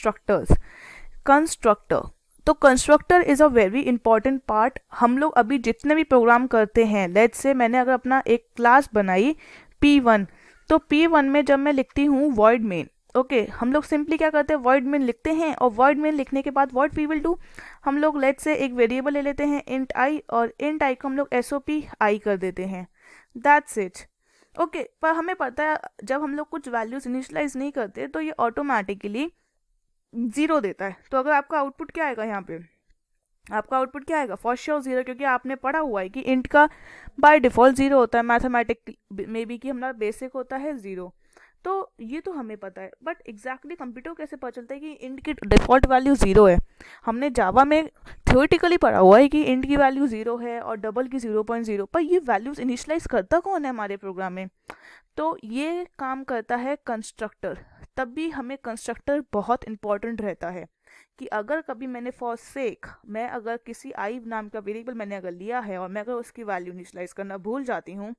Constructors. Constructor, तो constructor is a very important part. हम लोग अभी जितने भी प्रोग्राम करते हैं, लेट्स से मैंने अगर अपना एक क्लास बनाई P1, तो P1 में जब मैं लिखती हूँ वॉइड मेन, ओके, हम लोग सिंपली क्या करते हैं, वॉइड मेन लिखते हैं, और वॉइड मेन लिखने के बाद व्हाट वी विल डू, हम लोग लेट्स से एक वेरिएबल ले लेते हैं इंट आई, और इंट आई को हम लोग SOP आई कर देते हैं, दैट्स इट। ओके, पर हमें पता है जब हम लोग कुछ वैल्यूज इनिशियलाइज नहीं करते तो ये ऑटोमेटिकली जीरो देता है। तो अगर आपका आउटपुट क्या आएगा यहाँ पे, आपका आउटपुट क्या आएगा, फॉर श्योर जीरो, क्योंकि आपने पढ़ा हुआ है कि इंट का बाय डिफॉल्ट जीरो होता है, मैथमेटिक में भी कि हमारा बेसिक होता है जीरो। तो ये तो हमें पता है, बट एग्जैक्टली कंप्यूटर कैसे पता चलता है कि इंट की डिफॉल्ट वैल्यू जीरो है। हमने जावा में थ्योरेटिकली पढ़ा हुआ है कि इंट की वैल्यू जीरो है और डबल की 0.0, पर ये वैल्यूज इनिशियलाइज करता कौन है हमारे प्रोग्राम में, तो ये काम करता है कंस्ट्रक्टर। तब भी हमें कंस्ट्रक्टर बहुत इंपॉर्टेंट रहता है कि अगर कभी मैंने फॉर सेक, मैं अगर किसी आई नाम का वेरिएबल मैंने अगर लिया है और मैं अगर उसकी वैल्यू इनिशियलाइज करना भूल जाती हूँ,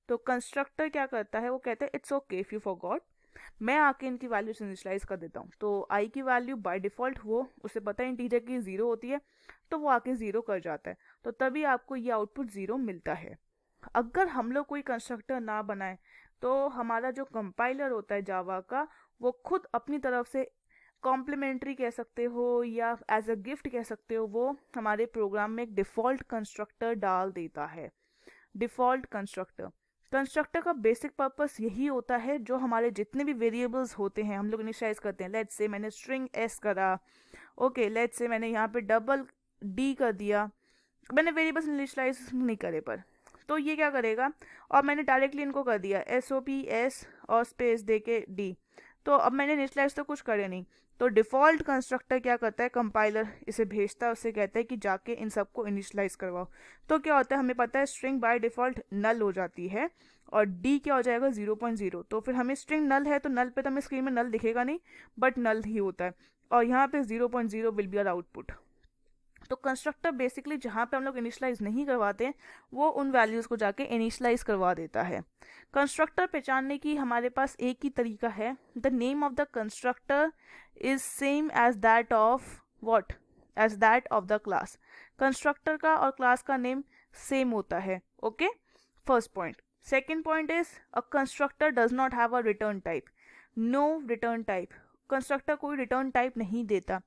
तो कंस्ट्रक्टर क्या करता है, वो कहता है it's okay if you forgot, मैं आके इनकी वैल्यूज इनिशियलाइज कर देता हूँ। तो आई की वैल्यू बाय डिफॉल्ट वो उसे पता है इंटीजर की जीरो होती है, तो वो आके जीरो कर जाता है, तो तभी आपको ये आउटपुट जीरो मिलता है। अगर हम लोग कोई कंस्ट्रक्टर ना बनाए तो हमारा जो कंपाइलर होता है जावा का, वो खुद अपनी तरफ से कॉम्प्लीमेंट्री कह सकते हो या एज अ गिफ्ट कह सकते हो, वो हमारे प्रोग्राम में एक डिफ़ॉल्ट कंस्ट्रक्टर डाल देता है। डिफ़ॉल्ट कंस्ट्रक्टर, कंस्ट्रक्टर का बेसिक पर्पस यही होता है, जो हमारे जितने भी वेरिएबल्स होते हैं हम लोग इनिशियलाइज करते हैं। लेट्स से मैंने स्ट्रिंग एस करा, ओके, लेट्स से मैंने यहाँ पे डबल डी कर दिया, मैंने वेरिएबल्स इनिशियलाइज नहीं करे पर, तो ये क्या करेगा, और मैंने डायरेक्टली इनको कर दिया SOP और स्पेस दे के डी, तो अब मैंने इनिशियलाइज तो कुछ करे नहीं। तो डिफ़ॉल्ट कंस्ट्रक्टर क्या करता है, कंपाइलर इसे भेजता है, उससे कहता है कि जाके इन सबको इनिशियलाइज करवाओ। तो क्या होता है, हमें पता है स्ट्रिंग बाय डिफ़ॉल्ट नल हो जाती है और डी क्या हो जाएगा 0.0, तो फिर हमें स्ट्रिंग नल है तो नल पे तो हमें स्क्रीन में नल दिखेगा नहीं, बट नल ही होता है, और यहाँ पे 0.0 विल बी आवर आउटपुट। तो कंस्ट्रक्टर बेसिकली जहाँ पे हम लोग इनिशियलाइज नहीं करवाते, वो उन वैल्यूज़ को जाके इनिशियलाइज करवा देता है। कंस्ट्रक्टर पहचानने की हमारे पास एक ही तरीका है, the name of the constructor is same as that of what, as that of the class. Constructor का और क्लास का नेम सेम होता है, okay, first point. Second point is a constructor does not have a return type, no return type, constructor कोई return type नहीं देता।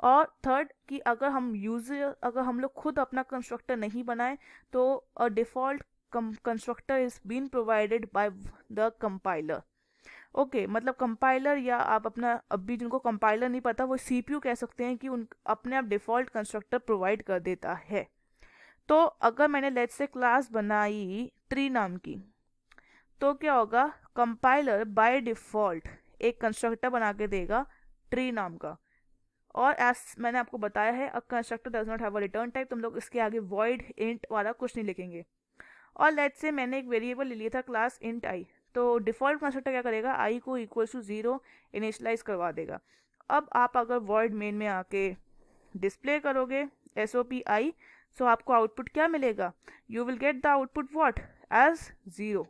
और third कि अगर हम लोग खुद अपना कंस्ट्रक्टर नहीं बनाए, तो a default constructor is been provided by the compiler. Okay, मतलब कंपाइलर, या आप अपना अभी जिनको कंपाइलर नहीं पता वो CPU कह सकते हैं, कि उन अपने आप डिफ़ॉल्ट कंस्ट्रक्टर प्रोवाइड कर देता है। तो अगर मैंने लेट्स से क्लास बनाई ट्री नाम की, तो क्या होगा, कंपाइलर बाय डिफ़ॉल्ट एक कंस्ट्रक्टर बना के देगा ट्री नाम का, और एज मैंने आपको बताया है अ constructor does not have a return type, तुम लोग इसके आगे वॉइड इंट वाला कुछ नहीं लिखेंगे। और लेट्स से मैंने एक वेरिएबल ले लिया था क्लास इंट आई, तो डिफ़ॉल्ट कंस्ट्रक्टर क्या करेगा, आई को इक्वल टू 0 इनिशियलाइज करवा देगा। अब आप अगर वॉइड मेन में आके डिस्प्ले करोगे SOP आई, सो आपको आउटपुट क्या मिलेगा, you will get the output what, as 0।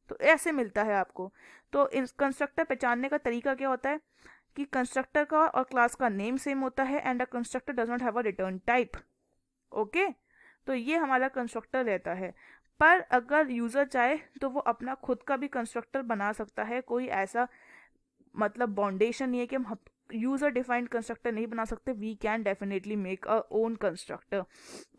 तो ऐसे मिलता है आपको। तो इन कंस्ट्रक्टर पहचानने का तरीका क्या होता है कि कंस्ट्रक्टर का और क्लास का नेम सेम होता है and a constructor does not have a return type, okay. तो ये हमारा कंस्ट्रक्टर रहता है। पर अगर यूज़र चाहे तो वो अपना खुद का भी कंस्ट्रक्टर बना सकता है, कोई ऐसा मतलब बाउंडेशन नहीं है कि हम यूज़र डिफाइंड कंस्ट्रक्टर नहीं बना सकते, we can definitely make a own constructor,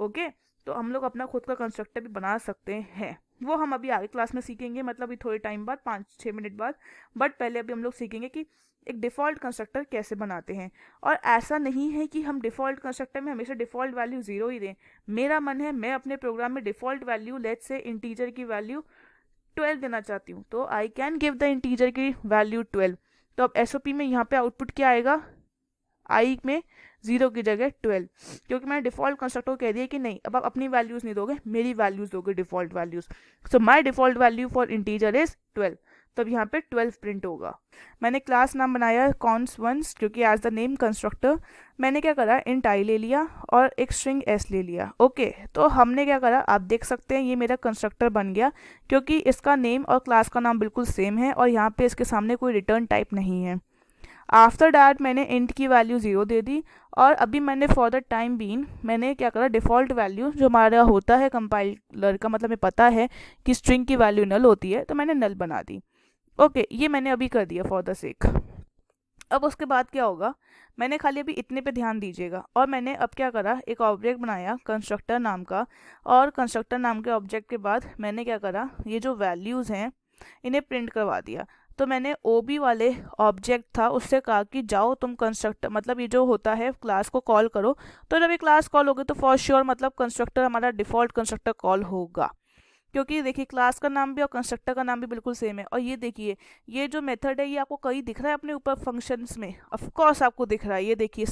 okay. तो हम लोग अपना खुद का कंस्ट्रक्टर भी बना सकते हैं, वो हम अभी आगे क्लास में सीखेंगे, मतलब अभी थोड़े टाइम बाद, 5-6 मिनट बाद। बट पहले अभी हम लोग सीखेंगे कि एक डिफ़ॉल्ट कंस्ट्रक्टर कैसे बनाते हैं। और ऐसा नहीं है कि हम डिफ़ॉल्ट कंस्ट्रक्टर में हमेशा डिफ़ॉल्ट वैल्यू 0 ही दें। मेरा मन है मैं अपने प्रोग्राम में default value let's say integer की वैल्यू 12 देना चाहती हूँ, तो I can give the integer की वैल्यू 12। तो अब SOP में यहाँ पे आउटपुट क्या आएगा, आई में 0 की जगह 12, क्योंकि मैंने डिफ़ॉल्ट कंस्ट्रक्टर को कह दिया कि नहीं, अब आप अपनी वैल्यूज़ नहीं दोगे, मेरी वैल्यूज़ दोगे, default values. So my default value for integer is 12, तब यहाँ पे 12 प्रिंट होगा। मैंने क्लास नाम बनाया cons1, क्योंकि एज द नेम कंस्ट्रक्टर मैंने क्या करा, इंट आई ले लिया और एक स्ट्रिंग s ले लिया, ओके। तो हमने क्या करा, आप देख सकते हैं ये मेरा कंस्ट्रक्टर बन गया, क्योंकि इसका नेम और क्लास का नाम बिल्कुल सेम है और यहाँ पे इसके सामने कोई रिटर्न टाइप नहीं है। आफ्टर डैट मैंने इंट की वैल्यू 0 दे दी, और अभी मैंने फॉर द टाइम बीन मैंने क्या करा, डिफ़ॉल्ट वैल्यू जो हमारा होता है कंपाइलर का, मतलब हमें पता है कि स्ट्रिंग की वैल्यू नल होती है, तो मैंने नल बना दी। ओके, ये मैंने अभी कर दिया फॉर द सेक। अब उसके बाद क्या होगा, मैंने खाली अभी इतने पे ध्यान दीजिएगा, और मैंने अब क्या करा, एक ऑब्जेक्ट बनाया कंस्ट्रक्टर नाम का, और कंस्ट्रक्टर नाम के ऑब्जेक्ट के बाद मैंने क्या करा, ये जो वैल्यूज़ हैं इन्हें प्रिंट करवा दिया। तो मैंने OB वाले ऑब्जेक्ट था उससे कहा कि जाओ तुम कंस्ट्रक्टर, मतलब ये जो होता है क्लास को कॉल करो। तो जब ये क्लास कॉल होगी तो फॉर श्योर मतलब कंस्ट्रक्टर हमारा डिफ़ॉल्ट कंस्ट्रक्टर कॉल होगा, क्योंकि देखिए क्लास का नाम भी और कंस्ट्रक्टर का नाम भी बिल्कुल सेम है। और ये देखिए, ये जो मेथड है ये आपको कहीं दिख रहा है अपने ऊपर फंक्शंस में? ऑफ कोर्स आपको दिख रहा है, ये देखिए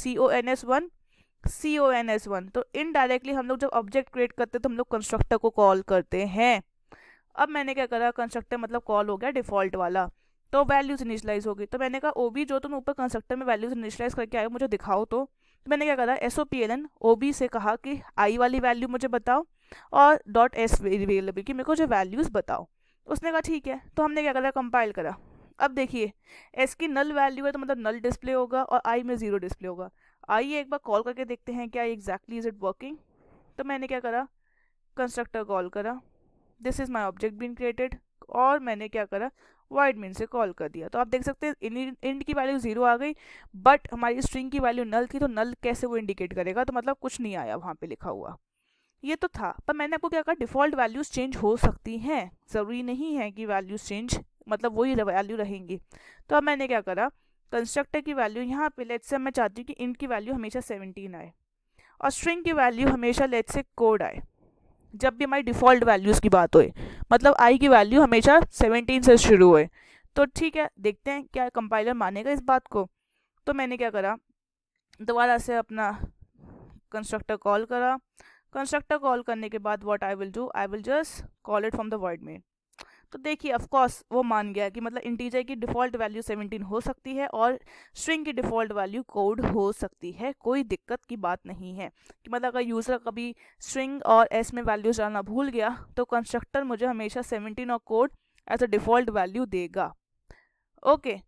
CONS1 तो इनडायरेक्टली हम लोग जब ऑब्जेक्ट क्रिएट करते हैं तो हम लोग कंस्ट्रक्टर को कॉल करते हैं। अब मैंने क्या करा, कंस्ट्रक्टर मतलब कॉल हो गया डिफ़ॉल्ट वाला, तो वैल्यूज इनिशलाइज हो गई। तो मैंने कहा OB जो तुम ऊपर कंस्ट्रक्टर में वैल्यूज इनिशलाइज करके आए हो मुझे दिखाओ। तो मैंने क्या करा, SOPLN OB से कहा कि आई वाली वैल्यू मुझे बताओ, और .s वेरिएबल की मेरे को जो वैल्यूज़ बताओ। उसने कहा ठीक है। तो हमने क्या करा, कंपाइल करा। अब देखिए s की नल वैल्यू है तो मतलब नल डिस्प्ले होगा, और i में 0 डिस्प्ले होगा। आइए एक बार कॉल करके देखते हैं क्या एग्जैक्टली इज इट वर्किंग। तो मैंने क्या करा, कंस्ट्रक्टर कॉल करा, this is my object been created, और मैंने क्या करा, वाइड मेन से कॉल कर दिया। तो आप देख सकते हैं इंट की वैल्यू 0 आ गई, बट हमारी स्ट्रिंग की वैल्यू नल थी, तो नल कैसे वो इंडिकेट करेगा, तो मतलब कुछ नहीं आया वहाँ पे लिखा हुआ। ये तो था, पर मैंने आपको क्या कहा, डिफ़ॉल्ट वैल्यूज़ चेंज हो सकती हैं, ज़रूरी नहीं है कि वैल्यूज़ चेंज मतलब वही वैल्यू रहेंगी। तो अब मैंने क्या करा, कंस्ट्रक्टर की वैल्यू यहाँ पे लेट्स से मैं चाहती हूँ कि इंट की वैल्यू हमेशा 17 आए, और स्ट्रिंग की वैल्यू हमेशा लेट्स से कोड आए। जब भी हमारी डिफ़ॉल्ट वैल्यूज़ की बात होए, मतलब आई की वैल्यू हमेशा 17 से शुरू होए। तो ठीक है, देखते हैं क्या कंपाइलर मानेगा इस बात को। तो मैंने क्या करा, दोबारा से अपना कंस्ट्रक्टर कॉल करा। कंस्ट्रक्टर कॉल करने के बाद what I will do, I will just call it from the word main. तो देखिए ऑफ कोर्स वो मान गया कि मतलब इंटीजर की डिफ़ॉल्ट वैल्यू 17 हो सकती है और स्ट्रिंग की डिफ़ॉल्ट वैल्यू कोड हो सकती है, कोई दिक्कत की बात नहीं है। कि मतलब अगर यूज़र कभी स्ट्रिंग और एस में वैल्यूज डालना भूल गया तो कंस्ट्रक्टर मुझे हमेशा 17 और code as a default value देगा। ओके,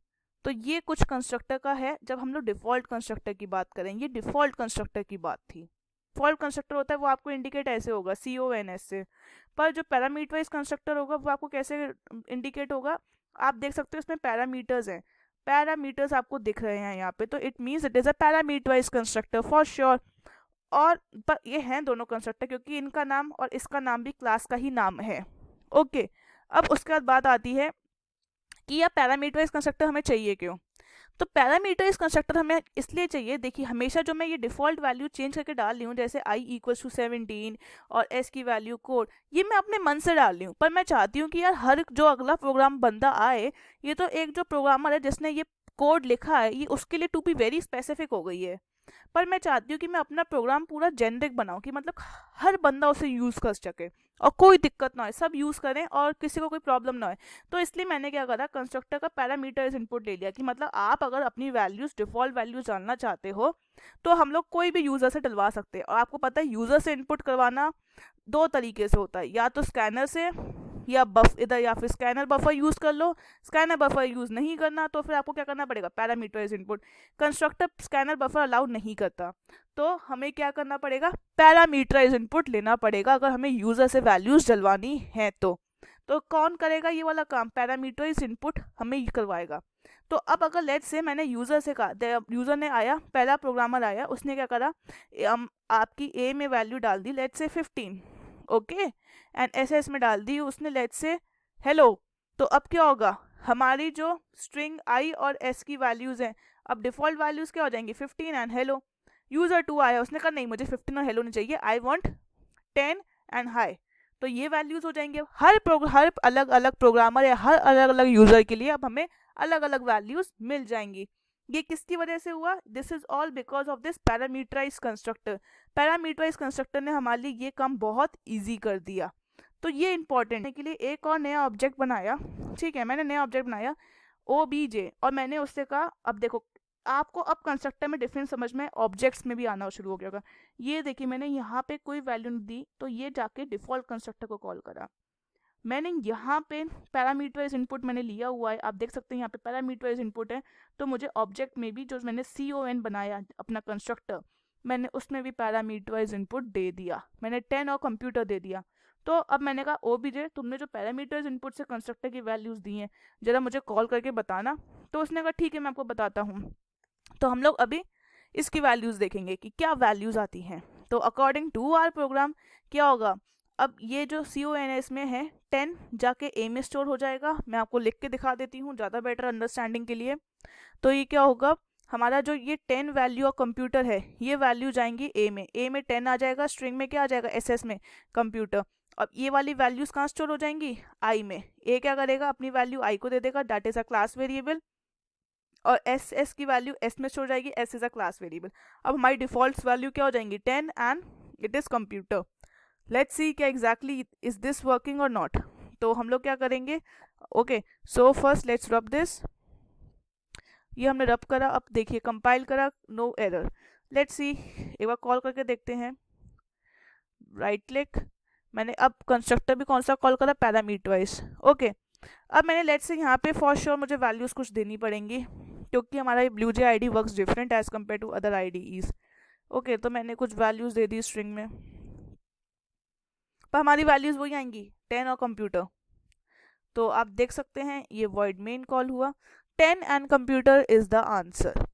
तो ये कुछ कंस्ट्रक्टर का है। जब हम लोग डिफ़ॉल्ट कंस्ट्रक्टर की बात करें, ये डिफ़ॉल्ट कंस्ट्रक्टर की बात थी। डिफ़ॉल्ट कंस्ट्रक्टर होता है वो आपको इंडिकेट ऐसे होगा CONS से, पर जो पैरामीटर वाइज कंस्ट्रक्टर होगा वो आपको कैसे इंडिकेट होगा, आप देख सकते हो इसमें पैरामीटर्स हैं, पैरामीटर्स आपको दिख रहे हैं यहाँ पे, तो it means it is a parameter wise constructor for sure. और पर ये हैं दोनों कंस्ट्रक्टर क्योंकि इनका नाम और इसका नाम भी क्लास का ही नाम है। ओके, अब उसके बाद बात आती है कि यह पैरामीटराइज कंस्ट्रक्टर हमें चाहिए क्यों। तो पैरामीटराइज कंस्ट्रक्टर हमें इसलिए चाहिए, देखिए हमेशा जो मैं ये डिफ़ॉल्ट वैल्यू चेंज करके डाल रही हूँ जैसे i = 17 और s की वैल्यू कोड, ये मैं अपने मन से डाल रही हूँ, पर मैं चाहती हूँ कि यार हर जो अगला प्रोग्राम बंदा आए, ये तो एक जो प्रोग्रामर है जिसने ये कोड लिखा है ये उसके लिए टू बी वेरी स्पेसिफिक हो गई है, पर मैं चाहती हूँ कि मैं अपना प्रोग्राम पूरा जेनरिक बनाऊँ कि मतलब हर बंदा उसे यूज़ कर सके और कोई दिक्कत ना हो, सब यूज़ करें और किसी को कोई प्रॉब्लम ना हो। तो इसलिए मैंने क्या करा, कंस्ट्रक्टर का पैरामीटर्स इनपुट ले लिया कि मतलब आप अगर अपनी वैल्यूज़ डिफ़ॉल्ट वैल्यूज़ जानना चाहते हो तो हम लोग कोई भी यूज़र से डलवा सकते हैं। और आपको पता है यूज़र से इनपुट करवाना दो तरीके से होता है, या तो स्कैनर से या इधर या फिर स्कैनर बफर यूज़ कर लो। स्कैनर बफर यूज़ नहीं करना तो फिर आपको क्या करना पड़ेगा, parameterize input. Constructor scanner buffer allowed नहीं करता, तो हमें क्या करना पड़ेगा, पैरामीटराइज इनपुट लेना पड़ेगा अगर हमें यूज़र से वैल्यूज़ डलवानी है तो कौन करेगा ये वाला काम, पैरामीटराइज इनपुट हमें ही करवाएगा। तो अब अगर लेट्स से मैंने यूज़र से कहा, यूज़र ने आया, पहला प्रोग्रामर आया, उसने क्या करा, आपकी ए में वैल्यू डाल दी let's say 15, okay, and SS में डाल दी उसने लेट्स से हेलो। तो अब क्या होगा, हमारी जो स्ट्रिंग i और s की वैल्यूज़ हैं, अब डिफ़ॉल्ट वैल्यूज़ क्या हो जाएंगी, 15 एंड हेलो। यूज़र 2 आया, उसने कहा नहीं मुझे 15 और हेलो नहीं चाहिए, आई वॉन्ट 10 एंड हाई। तो ये वैल्यूज़ हो जाएंगे। हर अलग अलग प्रोग्रामर या हर अलग अलग यूज़र के लिए अब हमें अलग अलग वैल्यूज़ मिल जाएंगी। ये किसकी वजह से हुआ, this is all because of this parameterize constructor. Parameterize constructor ने हमारे लिए ये काम बहुत ईजी कर दिया। तो ये इंपॉर्टेंट है के लिए एक और नया ऑब्जेक्ट बनाया। ठीक है, मैंने नया ऑब्जेक्ट बनाया OBJ, और मैंने उससे कहा, अब देखो आपको अब कंस्ट्रक्टर में डिफरेंस समझ में ऑब्जेक्ट्स में भी आना शुरू हो गया होगा। ये देखिए मैंने यहाँ पे कोई वैल्यू नहीं दी तो ये जाके डिफ़ॉल्ट कंस्ट्रक्टर को कॉल करा। मैंने यहाँ पे पैरामीटर वाइज इनपुट मैंने लिया हुआ है, आप देख सकते हैं यहाँ पे पैरामीटर वाइज इनपुट है। तो मुझे ऑब्जेक्ट में भी जो मैंने CON बनाया अपना कंस्ट्रक्टर, मैंने उसमें भी पैरामीटर वाइज इनपुट दे दिया, मैंने 10 और कंप्यूटर दे दिया। तो अब मैंने कहा OBJ तुमने जो पैरामीटर्स इनपुट से कंस्ट्रक्टर की वैल्यूज़ दी हैं ज़रा मुझे कॉल करके बताना। तो उसने कहा ठीक है मैं आपको बताता हूँ। तो हम लोग अभी इसकी वैल्यूज़ देखेंगे कि क्या वैल्यूज़ आती हैं। तो अकॉर्डिंग टू आवर प्रोग्राम क्या होगा, अब ये जो CONS में है 10 जाके A में स्टोर हो जाएगा। मैं आपको लिख के दिखा देती हूँ ज़्यादा बेटर अंडरस्टैंडिंग के लिए। तो ये क्या होगा, हमारा जो ये 10 वैल्यू ऑफ कंप्यूटर है ये वैल्यू जाएंगी A में 10 आ जाएगा, स्ट्रिंग में क्या आ जाएगा SS में कंप्यूटर। अब ये वाली वैल्यूज कहाँ स्टोर हो जाएंगी I में। A क्या करेगा अपनी वैल्यू I को दे देगा, that is a class variable, और SS की वैल्यू S में स्टोर हो जाएगी, S is a class variable. अब हमारी डिफॉल्ट वैल्यू क्या हो जाएंगी 10 and it is computer. Let's see क्या एग्जैक्टली इज दिस वर्किंग और नॉट। तो हम लोग क्या करेंगे, okay so first let's rub this. ये हमने रब करा, अब देखिए कंपाइल करा, नो एरर। लेट्स सी एक बार कॉल करके देखते हैं, राइट क्लिक, मैंने अब कंस्ट्रक्टर भी कौन सा कॉल करा पैरामीटर वाइज। ओके अब मैंने लेट्स से यहाँ पे फॉर श्योर मुझे वैल्यूज़ कुछ देनी पड़ेंगी क्योंकि हमारा ये BlueJ ID works different as compare to other IDEs। Okay तो मैंने कुछ वैल्यूज़ दे दी स्ट्रिंग में, पर हमारी वैल्यूज़ वही आएंगी 10 और कंप्यूटर। तो आप देख सकते हैं ये void main कॉल हुआ, 10 and computer is the answer.